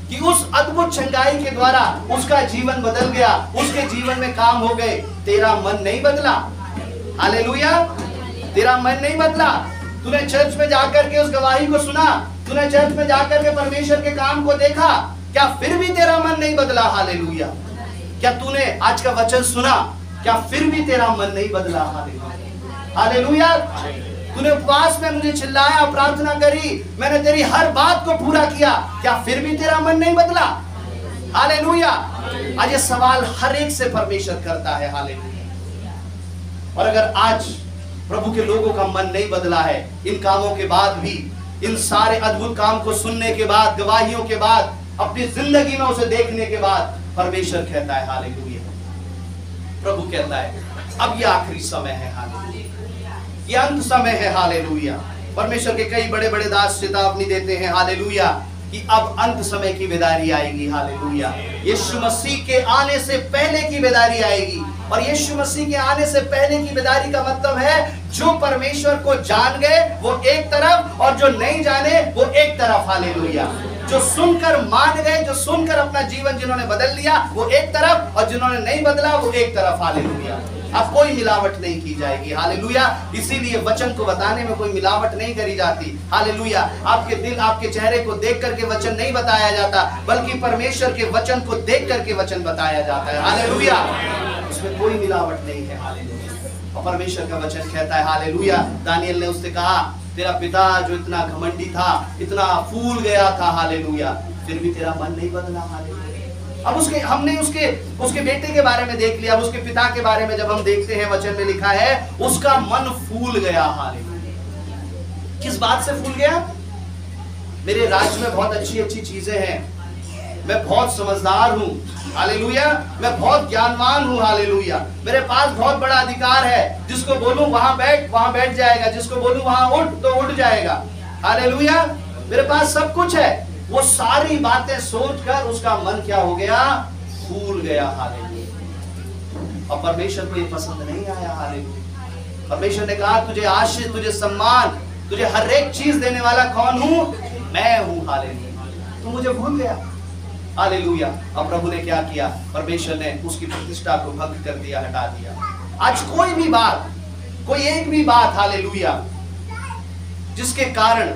कि उस अद्भुत चंगाई के द्वारा उसका जीवन बदल गया, उसके जीवन में काम हो गए, तेरा मन नहीं बदला। हालेलुया। तेरा मन नहीं बदला। तूने चर्च में जाकर के उस गवाही को सुना, तूने चर्च में जाकर के परमेश्वर के काम को देखा, क्या फिर भी तेरा मन नहीं बदला? हालेलुया। क्या तूने आज का वचन सुना, क्या फिर भी तेरा मन नहीं बदला? हालेलुया। हालेलुया। तूने उपवास में मुझे चिल्लाया, प्रार्थना करी, मैंने तेरी हर बात को पूरा किया, क्या फिर भी तेरा मन नहीं बदला? हालेलुया। आज ये सवाल हर एक से परमेश्वर करता है। हालेलुया। और अगर आज प्रभु के लोगों का मन नहीं बदला है, इन कामों के बाद भी, इन सारे अद्भुत काम को सुनने के बाद, गवाहियों के बाद, अपनी जिंदगी में उसे देखने के बाद, परमेश्वर कहता है हालेलुया। प्रभु कहता है अब ये आखिरी समय है। हालेलुया। ये अंत समय है। हालेलुया। परमेश्वर के कई बड़े बड़े दास चेतावनी देते हैं। हालेलुया। कि अब अंत समय की बेदारी आएगी। हालेलुया। यीशु मसीह के आने से पहले की बेदारी आएगी। और यीशु मसीह के आने से पहले की बेदारी का मतलब है जो परमेश्वर को जान गए वो एक तरफ, और जो नहीं जाने वो एक तरफ। हालेलुया। जो सुनकर मान गए, जो सुनकर अपना जीवन जिन्होंने बदल लिया वो एक तरफ, और जिन्होंने नहीं बदला वो एक तरफ। हालेलुया। अब कोई मिलावट नहीं की जाएगी। हालेलुया। इसीलिए वचन को बताने में कोई मिलावट नहीं करी जाती। हालेलुया। आपके दिल, आपके चेहरे को देख करके वचन नहीं बताया जाता, बल्कि परमेश्वर के वचन को देख करके वचन बताया जाता है। हालेलुया। उसमें कोई मिलावट नहीं है। हालेलुया। और परमेश्वर का वचन कहता है हालेलुया। दानियल ने उससे कहा तेरा पिता जो इतना घमंडी था, इतना फूल गया था, हालेलुया, फिर भी तेरा मन नहीं बदला। हालेलुया। अब हमने उसके बेटे के बारे में देख लिया। अब उसके पिता के बारे में जब हम देखते हैं, वचन में लिखा है उसका मन फूल गया। हालेलुया। किस बात से फूल गया? मेरे राज्य में बहुत अच्छी अच्छी चीजें हैं, मैं बहुत समझदार हूँ, हालेलुया, मैं बहुत ज्ञानवान हूँ, हालेलुया, मेरे पास बहुत बड़ा अधिकार है, जिसको बोलूं वहां बैठ जाएगा, जिसको बोलूं वहां उठ तो उठ जाएगा, हालेलुया, मेरे पास सब कुछ है। वो सारी बातें सोचकर उसका मन क्या हो गया, फूल गया, हालेलुया। और परमेश्वर को ये पसंद नहीं आया, हालेलुया। परमेश्वर ने कहा तुझे आशीष, तुझे सम्मान, तुझे हर एक चीज देने वाला कौन हूं, मैं हूं, हालेलुया। तू मुझे भूल गया, हालेलुया। अब प्रभु ने क्या किया, परमेश्वर ने उसकी प्रतिष्ठा को भंग कर दिया, हटा दिया। आज कोई भी बात, कोई एक भी बात, हालेलुया, जिसके कारण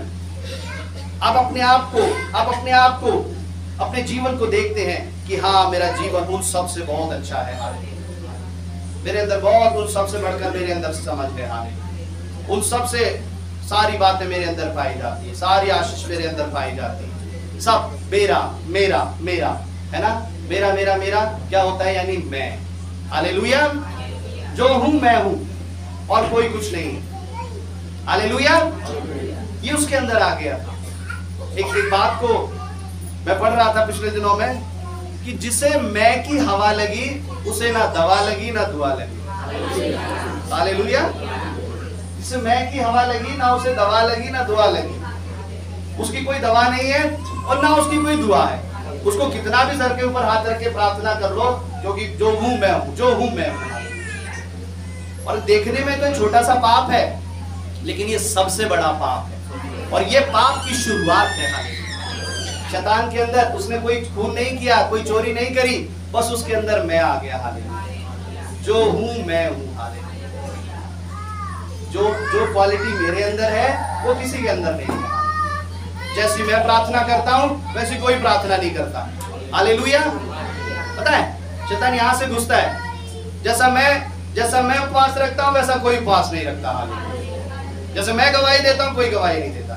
आप अपने आप को अपने जीवन को देखते हैं कि हाँ मेरा जीवन उन सबसे बहुत अच्छा है, हालेलुया, मेरे अंदर बहुत, उन सबसे बढ़कर मेरे अंदर समझ है, हालेलुया, उन सबसे सारी बातें मेरे अंदर पाई जाती है, सारी आशीष मेरे अंदर पाई जाती है, सब मेरा मेरा मेरा, है ना, मेरा मेरा मेरा क्या होता है, यानी मैं, हालेलुया, जो हूं मैं हूं और कोई कुछ नहीं, हालेलुया। ये उसके अंदर आ गया था। एक बात को मैं पढ़ रहा था पिछले दिनों में कि जिसे मैं की हवा लगी उसे ना दवा लगी ना दुआ लगी, हालेलुया। जिसे मैं की हवा लगी ना उसे दवा लगी ना दुआ लगी, उसकी कोई दवा नहीं है और ना उसकी कोई दुआ है। उसको कितना भी सर के ऊपर हाथ रख के प्रार्थना कर लो, क्योंकि जो हूं मैं हूं, जो हूं मैं हूं। और देखने में तो छोटा सा पाप है, लेकिन ये सबसे बड़ा पाप है, और ये पाप की शुरुआत है, हालेलुया। शैतान के अंदर उसने कोई खून नहीं किया, कोई चोरी नहीं करी, बस उसके अंदर मैं आ गया, हालेलुया, जो हूं मैं हूं, हालेलुया। जो क्वालिटी मेरे अंदर है वो किसी के अंदर नहीं है। जैसी मैं प्रार्थना करता हूं वैसी कोई प्रार्थना नहीं करता, हालेलुया। पता है शैतान यहां से घुसता है, जैसा मैं उपवास रखता हूं वैसा कोई उपवास नहीं रखता, हालेलुया। जैसे मैं गवाही देता हूं कोई गवाही नहीं देता,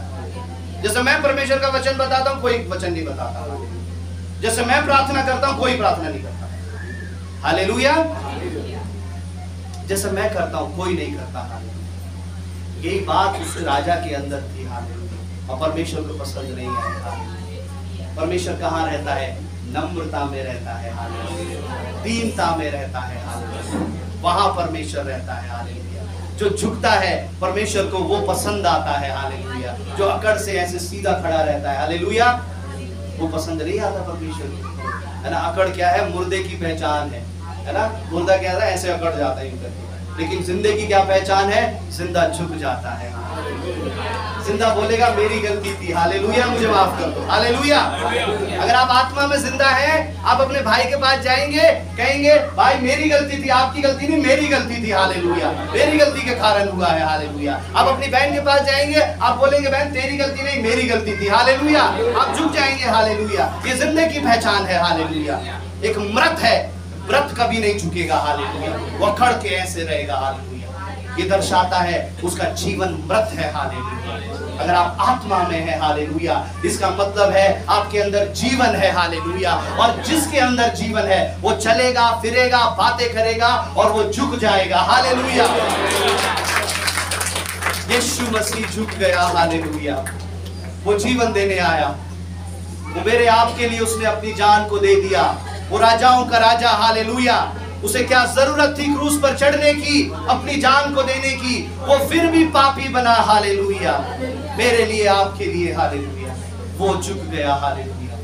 जैसे मैं परमेश्वर का वचन बताता हूं कोई वचन नहीं बताता, जैसे मैं प्रार्थना करता हूं कोई प्रार्थना नहीं करता, हालेलुया। जैसे मैं करता हूं कोई नहीं करता, हालेलुया। यही बात उस राजा के अंदर थी, हालेलुया, और परमेश्वर को पसंद नहीं आई, हालेलुया। परमेश्वर कहाँ रहता है, नम्रता में रहता है, हालेलुया, दीनता में रहता है, हालेलुया, वहां परमेश्वर रहता है, हालेलुया। जो झुकता है परमेश्वर को वो पसंद आता है, हालेलुया। जो अकड़ से ऐसे सीधा खड़ा रहता है, हालेलुया, वो पसंद नहीं आता परमेश्वर को, है ना। अकड़ क्या है, मुर्दे की पहचान है ना। मुर्दा क्या है, ऐसे अकड़ जाता है, लेकिन जिंदे की क्या पहचान है, जिंदा झुक जाता है, जिंदा बोलेगा मेरी गलती थी, हालेलुया, मुझे माफ कर दो, हालेलुया। अगर आप आत्मा में जिंदा हैं, आप अपने भाई के पास जाएंगे, कहेंगे भाई मेरी गलती थी, आपकी गलती नहीं, मेरी गलती थी, हालेलुया, मेरी गलती के कारण हुआ है, हालेलुया। आप अपनी बहन के पास जाएंगे, आप बोलेंगे बहन तेरी गलती नहीं, मेरी गलती थी, हालेलुया। आप झुक जाएंगे, हालेलुया। ये जिंदे की पहचान है, हालेलुया। एक मृत है, व्रत कभी नहीं झुकेगा, हालेलुया, वो अकड़ के ऐसे रहेगा, हालेलुया। ये दर्शाता है उसका जीवन मृत है, हालेलुया। अगर आप आत्मा में है, हालेलुया, इसका मतलब है आपके अंदर जीवन है, हालेलुया। और जिसके अंदर जीवन है वो चलेगा, फिरेगा, बातें करेगा और वो झुक जाएगा, हालेलुया। यीशु मसीह झुक गया, हालेलुया। वो जीवन देने आया, वो मेरे आपके लिए उसने अपनी जान को दे दिया। वो राजाओं का राजा, हालेलुया। उसे क्या जरूरत थी क्रूस पर चढ़ने की, अपनी जान को देने की, वो फिर भी पापी बना, हालेलुया, मेरे लिए, आपके लिए, हालेलुया। वो झुक गया, हालेलुया।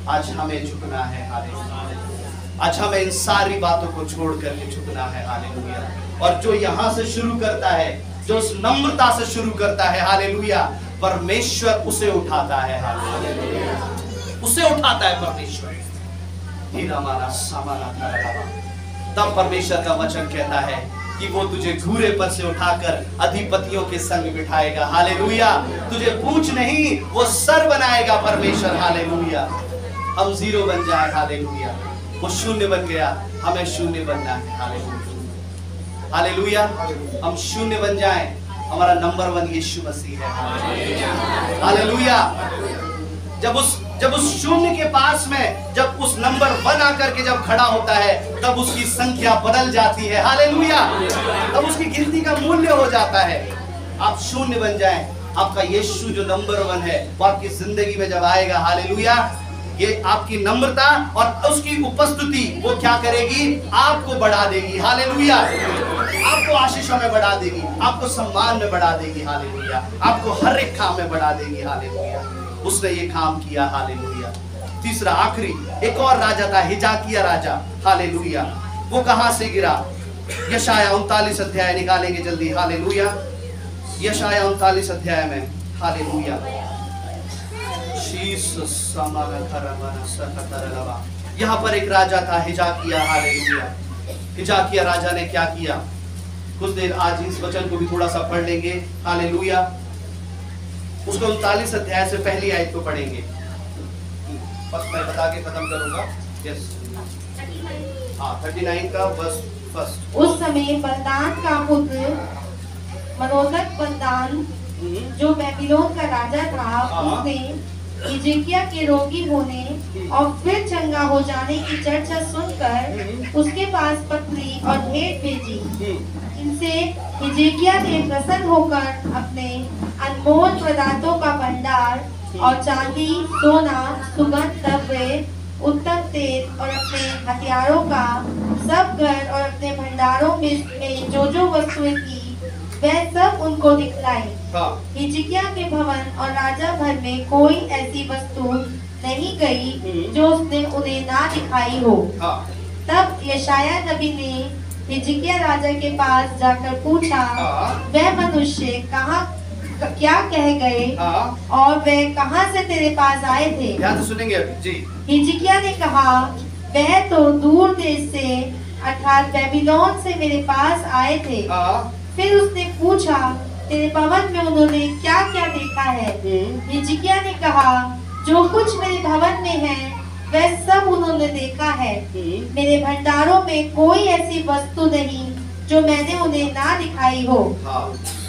आज हमें झुकना है, हालेलुया। आज हमें इन सारी बातों को छोड़ करके झुकना है, हालेलुया। और जो यहाँ से शुरू करता है, जो उस नम्रता से शुरू करता है, हालेलुया, परमेश्वर उसे उठाता है, हालेलुया, उसे उठाता है परमेश्वर। तब परमेश्वर का वचन कहता है कि वो तुझे घूरे पर से उठाकर अधिपतियों के संग बिठाएगा, हालेलुया। तुझे पूंछ नहीं वो सर बनाएगा परमेश्वर, हालेलुया। हम जीरो बन जाए, हालेलुया। वो शून्य बन गया, हमें शून्य बनना है, हालेलुया, हालेलुया। हम शून्य बन जाएं, हमारा नंबर 1 यीशु मसीह है, हालेलुया। जब उस शून्य के पास में, जब उस नंबर 1 आकर के जब खड़ा होता है, तब उसकी संख्या बदल जाती है, हालेलुया। तब उसकी गिनती का मूल्य हो जाता है। आप शून्य बन जाएं, आपका यीशु जो नंबर 1 है वो आपकी जिंदगी में जब आएगा, हालेलुया, ये आपकी नम्रता और उसकी उपस्थिति वो क्या करेगी, आपको बढ़ा देगी। हालेलुया। आपको आशीषों में बढ़ा देगी, आपको सम्मान में बढ़ा देगी। हालेलुया। आपको हर एक काम में बढ़ा देगी। हालेलुया। उसने ये काम किया। हालेलुया। तीसरा आखिरी एक और राजा था, हिजकिय्याह राजा। हालेलुया। वो कहां से गिरा? यशाया 39 अध्याय निकालेंगे जल्दी। हालेलुया। यशाया 39 अध्याय में। हालेलुया। यहाँ पर एक राजा था हिजकिय्याह। हालेलुया। हिजकिय्याह राजा ने क्या किया? कुछ देर आज इस वचन को भी थोड़ा सा पढ़ लेंगे। हालेलुया। उसको 39 अध्याय से पहली आयत को पढ़ेंगे। बस मैं बता के खत्म करूंगा। यस, हाँ 39 का वर्स फर्स्ट। उस समय बलदान का पुत्र मरोदक बलदान जो बेबीलोन का राजा था, उसने हिजकिय्याह के रोगी होने और फिर चंगा हो जाने की चर्चा सुनकर उसके पास पत्री और भेंट भेजी। इनसे हिजकिय्याह ने प्रसन्न होकर अपने अनमोल पदार्थों का भंडार और चांदी, सोना, सुगंध द्रव्य, उत्तम तेल और अपने हथियारों का सब घर और अपने भंडारों में जो वस्तुएं थी वह सब उनको दिखलाई। हिजकिय्याह के भवन और राजा भर में कोई ऐसी वस्तु नहीं गई जो उसने उन्हें ना दिखाई हो। तब यशाया नबी ने हिजकिय्याह राजा के पास जाकर पूछा, वह मनुष्य कहाँ क्या कह गए और वे कहाँ से तेरे पास आए थे? ध्यान से सुनेंगे अभी जी। हिजकिय्याह ने कहा, वह तो दूर देश से अर्थात बेबीलोन से मेरे पास आए थे। फिर उसने पूछा, तेरे भवन में उन्होंने क्या क्या देखा है? हिजकिय्याह ने कहा, जो कुछ मेरे भवन में है वह सब उन्होंने देखा है। मेरे भंडारों में कोई ऐसी वस्तु नहीं जो मैंने उन्हें ना दिखाई हो।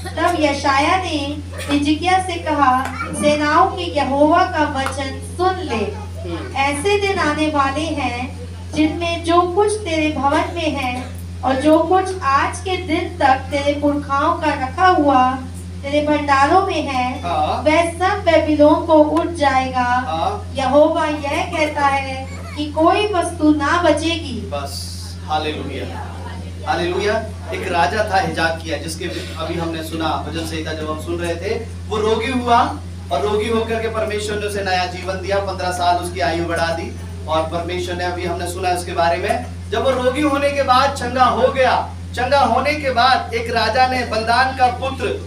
तब यशाया ने हिजकिय्याह से कहा, सेनाओं के यहोवा का वचन सुन ले। ऐसे दिन आने वाले हैं जिनमें जो कुछ तेरे भवन में है और जो कुछ आज के दिन तक तेरे पुरखाओं का रखा हुआ तेरे भंडारों में है वह सब बेबीलोन को उठ जाएगा। यहोवा यह कहता है कि कोई वस्तु ना बचेगी। बस। हालेलुया। हालेलुया। एक राजा था हिजकिय्याह, जिसके अभी हमने सुना भजन संहिता जब हम सुन रहे थे। वो रोगी हुआ और रोगी होकर के परमेश्वर ने उसे नया जीवन दिया। 15 साल उसकी आयु बढ़ा दी और परमेश्वर ने, अभी हमने सुना इसके बारे में, जब वो रोगी होने के बाद चंगा हो गया। चंगा होने के बाद एक राजा ने, बलदान का पुत्र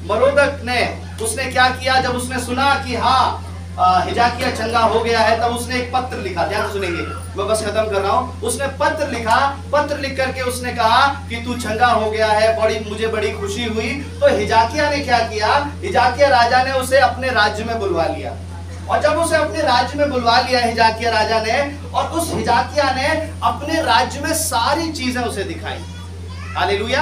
मरोदक ने, उसने क्या किया? जब उसने सुना कि हाँ हिजकिय्याह चंगा हो गया है, तब उसने एक पत्र लिखा। ध्यान सुनेंगे, मैं बस खत्म कर रहा हूँ। उसने पत्र लिखा। पत्र लिख करके उसने कहा कि तू चंगा हो गया है, मुझे बड़ी खुशी हुई। तो हिजकिय्याह ने क्या किया? हिजकिय्याह राजा ने उसे अपने राज्य में बुलवा लिया। और जब उसे अपने राज्य में बुलवा लिया हिजकिय्याह राजा ने, और उस हिजकिय्याह ने अपने राज्य में सारी चीजें उसे दिखाई। हालेलुया।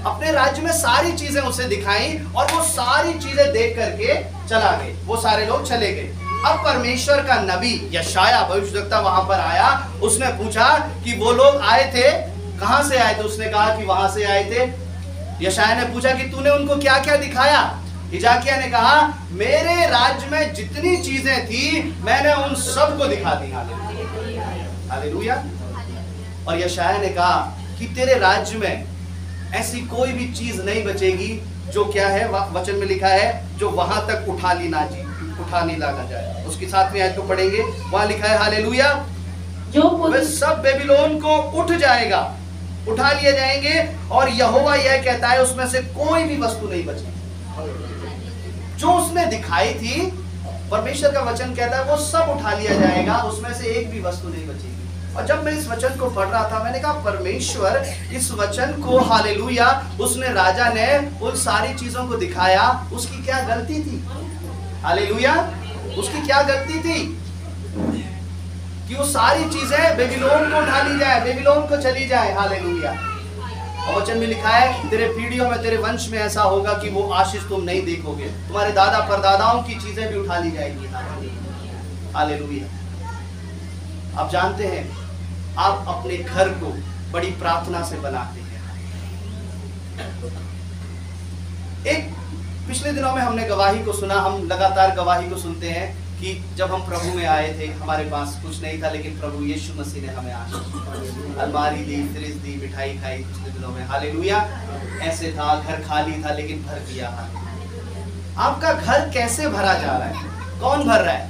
अपने राज्य में सारी चीजें उसे दिखाई और वो सारी चीजें देख करके चला गए। वो सारे लोग चले गए। अब परमेश्वर का नबी यशाया भविष्यद्वक्ता वहां पर आया। उसने पूछा कि वो लोग आए थे, कहां से आए थे? उसने कहा कि वहां से आए थे। यशाया ने पूछा कि तूने उनको क्या क्या दिखाया? हिजकिय्याह ने कहा, मेरे राज्य में जितनी चीजें थी मैंने उन सबको दिखा दी। हालेलुया। और यशाया ने कहा कि तेरे राज्य में ऐसी कोई भी चीज नहीं बचेगी जो क्या है, वचन में लिखा है, जो वहां तक उठा ली ना जाए। उसके साथ में आयत को पढ़ेंगे, वहां लिखा है हालेलुया, वह सब बेबीलोन को उठ जाएगा, उठा लिए जाएंगे और यहोवा यह कहता है उसमें से कोई भी वस्तु नहीं बचेगी। जो उसने दिखाई थी, परमेश्वर का वचन कहता है वो सब उठा लिया जाएगा, उसमें से एक भी वस्तु नहीं बचेगी। और जब मैं इस वचन को पढ़ रहा था, मैंने कहा परमेश्वर इस वचन को, हालेलुया, उसने, राजा ने उन सारी चीजों को दिखाया। उसकी क्या गलती थी? हालेलुया। उसकी क्या गलती थी कि वो सारी चीजें बेबीलोन को उठा ली जाए, बेबीलोन को चली जाए। हालेलुया। और वचन में लिखा है, तेरे पीढ़ियों में, तेरे वंश में ऐसा होगा कि वो आशीष तुम नहीं देखोगे, तुम्हारे दादा परदादाओं की चीजें भी उठा ली जाएगी। हालेलुया। आप जानते हैं, आप अपने घर को बड़ी प्रार्थना से बनाते हैं। एक पिछले दिनों में हमने गवाही को सुना, हम लगातार गवाही को सुनते हैं कि जब हम प्रभु में आए थे हमारे पास कुछ नहीं था, लेकिन प्रभु यीशु मसीह ने हमें आशीष, अलमारी दी, फ्रिज दी, मिठाई खाई पिछले दिनों में, हालेलुया। ऐसे था, घर खाली था लेकिन भर दिया। आपका घर कैसे भरा जा रहा है? कौन भर रहा है?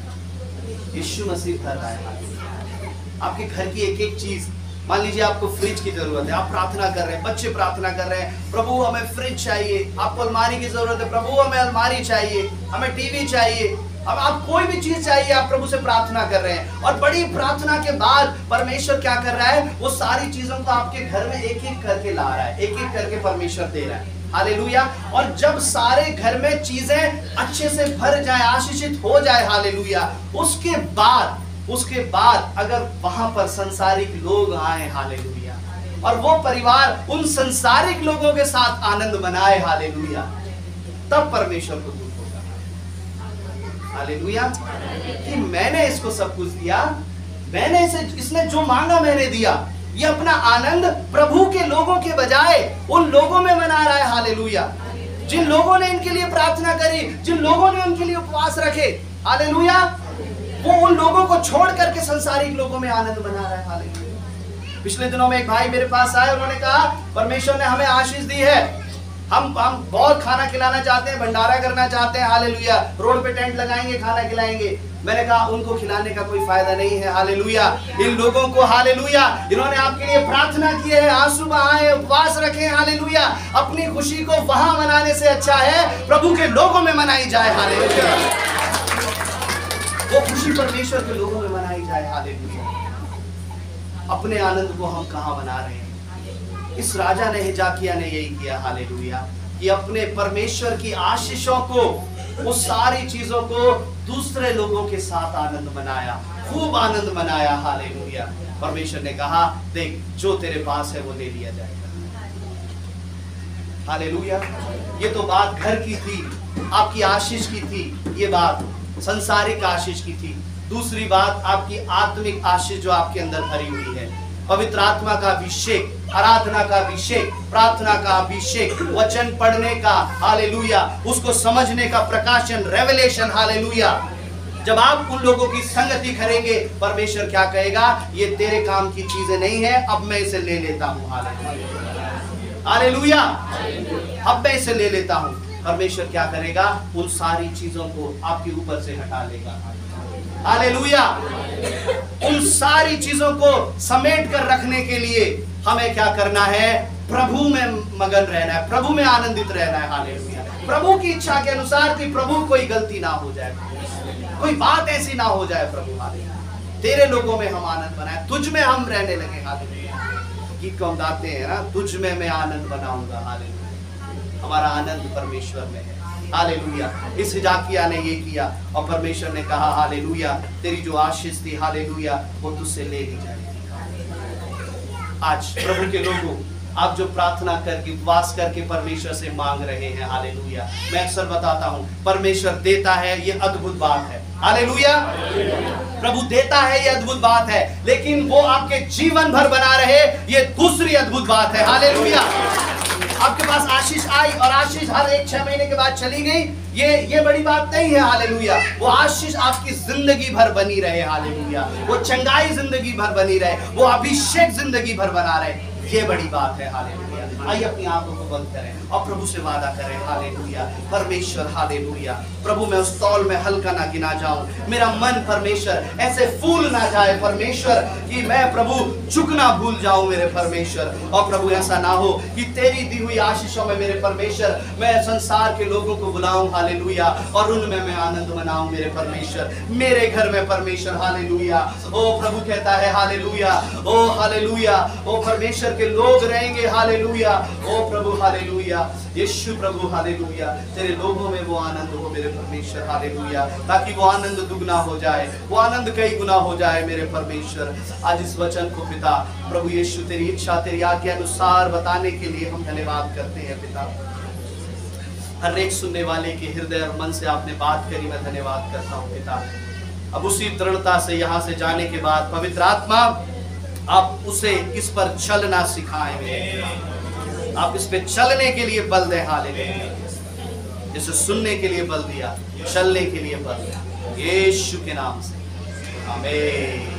यीशु मसीह भर रहा है। आपके घर की एक एक चीज, मान लीजिए आपको फ्रिज की जरूरत है, आप प्रार्थना कर रहे हैं, बच्चे प्रार्थना कर रहे हैं, प्रभु हमें फ्रिज चाहिए। आपको अलमारी की जरूरत है, प्रभु हमें अलमारी चाहिए, हमें टीवी चाहिए। अब आप कोई भी चीज चाहिए, आप प्रभु से प्रार्थना कर रहे हैं, और बड़ी प्रार्थना के बाद परमेश्वर क्या कर रहा है? वो सारी चीजों को आपके घर में एक एक करके ला रहा है, एक एक करके परमेश्वर दे रहा है, हालेलुया। और जब सारे घर में चीजें अच्छे से भर जाए, आशीषित हो जाए, हालेलुया, उसके बाद अगर वहां पर संसारिक लोग आए, हालेलुया, और वो परिवार उन संसारिक लोगों के साथ आनंद मनाए, हालेलुया, तब परमेश्वर को दुख होगा, हालेलुया, कि मैंने इसको सब कुछ दिया, मैंने इसने जो मांगा मैंने दिया। ये अपना आनंद प्रभु के लोगों के बजाय उन लोगों में मना रहा है, हालेलुया, जिन लोगों ने इनके लिए प्रार्थना करी, जिन लोगों ने उनके लिए उपवास रखे, हालेलुया, वो उन लोगों को छोड़ करके संसारिक लोगों में आनंद मना रहा है, हालेलुया। पिछले दिनों में एक भाई मेरे पास आए, उन्होंने कहा परमेश्वर ने हमें आशीष दी है, हम बहुत खाना खिलाना चाहते हैं, भंडारा करना चाहते हैं, हालेलुया, रोड पे टेंट लगाएंगे, खाना खिलाएंगे। मैंने कहा उनको खिलाने का कोई फायदा नहीं है, हालेलुया। इन लोगों को, हालेलुया, इन्होंने आपके लिए प्रार्थना की है, आज सुबह आए, उपवास रखे, हालेलुया, अपनी खुशी को वहां मनाने से अच्छा है प्रभु के लोगों में मनाई जाए, हालेलुया, वो खुशी परमेश्वर के लोगों में मनाई जाए, हालेलुया। अपने आनंद को हम कहां बना रहे हैं? इस राजा ने, हिजकिय्याह ने यही किया, हालेलुया, कि अपने परमेश्वर की आशीषों को, उस सारी चीजों को दूसरे लोगों के साथ आनंद मनाया, खूब आनंद मनाया, हालेलुया। परमेश्वर ने कहा देख, जो तेरे पास है वो ले लिया जाएगा, हालेलुया। ये तो बात घर की थी, आपकी आशीष की थी, ये बात संसारिक आशीष की थी। दूसरी बात आपकी आत्मिक आशीष जो आपके अंदर भरी हुई है, पवित्र आत्मा का अभिषेक, आराधना का अभिषेक, प्रार्थना का अभिषेक, वचन पढ़ने का, हालेलुया, उसको समझने का प्रकाशन, रेवलेशन, हालेलुया। जब आप उन लोगों की संगति करेंगे, परमेश्वर क्या कहेगा? ये तेरे काम की चीजें नहीं है, अब मैं इसे ले लेता हूँ, हालेलुया, अब मैं इसे ले लेता हूँ। परमेश्वर क्या करेगा? उन सारी चीजों को आपके ऊपर से हटा लेगा, हालेलुया। उन सारी चीजों को समेट कर रखने के लिए हमें क्या करना है? प्रभु में मगन रहना है, प्रभु में आनंदित रहना है, हालेलुया। प्रभु की इच्छा के अनुसार कि प्रभु कोई गलती ना हो जाए, कोई बात ऐसी ना हो जाए, प्रभु, हालेलुया, तेरे लोगों में हम आनंद बनाए, तुझ में हम रहने लगे, हालेलुया। गीत को हम गाते हैं ना, तुझ में मैं आनंद बनाऊंगा, हालेलुया। हमारा आनंद परमेश्वर में है, हालेलुया। इस हिजकिय्याह ने ये किया और परमेश्वर ने कहा, हालेलुया, तेरी जो आशीष थी, हालेलुया, वो तुझसे ले ली जाएगी। आज प्रभु के लोगों, आप जो प्रार्थना करके, उपवास करके परमेश्वर से मांग रहे हैं, हालेलुया, मैं अक्सर बताता हूं, परमेश्वर देता है, ये अद्भुत बात है, हालेलुया। प्रभु देता है, ये अद्भुत बात है, लेकिन वो आपके जीवन भर बना रहे, ये दूसरी अद्भुत बात है, हालेलुया। आपके पास आशीष आई और आशीष हर 1-6 महीने के बाद चली गई, ये बड़ी बात नहीं है, हालेलुया। वो आशीष आपकी जिंदगी भर बनी रहे, हालेलुया। वो चंगाई जिंदगी भर बनी रहे, वो अभिषेक जिंदगी भर बना रहे, ये बड़ी बात है, हालेलुया। आइए अपनी आंखों को बंद करें और प्रभु से वादा करें, हालेलुया। परमेश्वर, हालेलुया, प्रभु मैं उस तौल में हल्का ना गिना जाऊं, मेरा मन परमेश्वर ऐसे फूल ना जाए, परमेश्वर, कि मैं प्रभु झुकना भूल जाऊं, मेरे परमेश्वर। और प्रभु ऐसा ना हो कि तेरी दी हुई आशीषों में, मेरे परमेश्वर, मैं संसार के लोगों को बुलाऊं, हालेलुया, और उनमें मैं आनंद मनाऊं, मेरे परमेश्वर। मेरे घर में परमेश्वर, हालेलुया, ओ प्रभु कहता है, हालेलुया, ओ हालेलुया, ओ परमेश्वर के लोग रहेंगे, हालेलुया, ओ प्रभु, हालेलुया, यीशु प्रभु, हालेलुया, तेरे लोगों में वो आनंद हो, मेरे परमेश्वर, हालेलुया, ताकि वो आनंद दुगना हो जाए, वो आनंद कई गुना हो जाए, मेरे परमेश्वर। आज इस वचन को पिता, प्रभु यीशु, तेरी इच्छा, तेरी आज्ञा अनुसार बताने के लिए हम धन्यवाद करते हैं, पिता। हर एक सुनने वाले के हृदय और मन से आपने बात करी, मैं धन्यवाद करता हूँ, पिता। अब उसी दृढ़ता से यहाँ से जाने के बाद, पवित्र आत्मा, आप उसे इस पर चलना सिखाएंगे, आप इस पे चलने के लिए बल दें, हालेलुया। जिसे सुनने के लिए बल दिया, चलने के लिए बल दिया, यीशु के नाम से आमीन।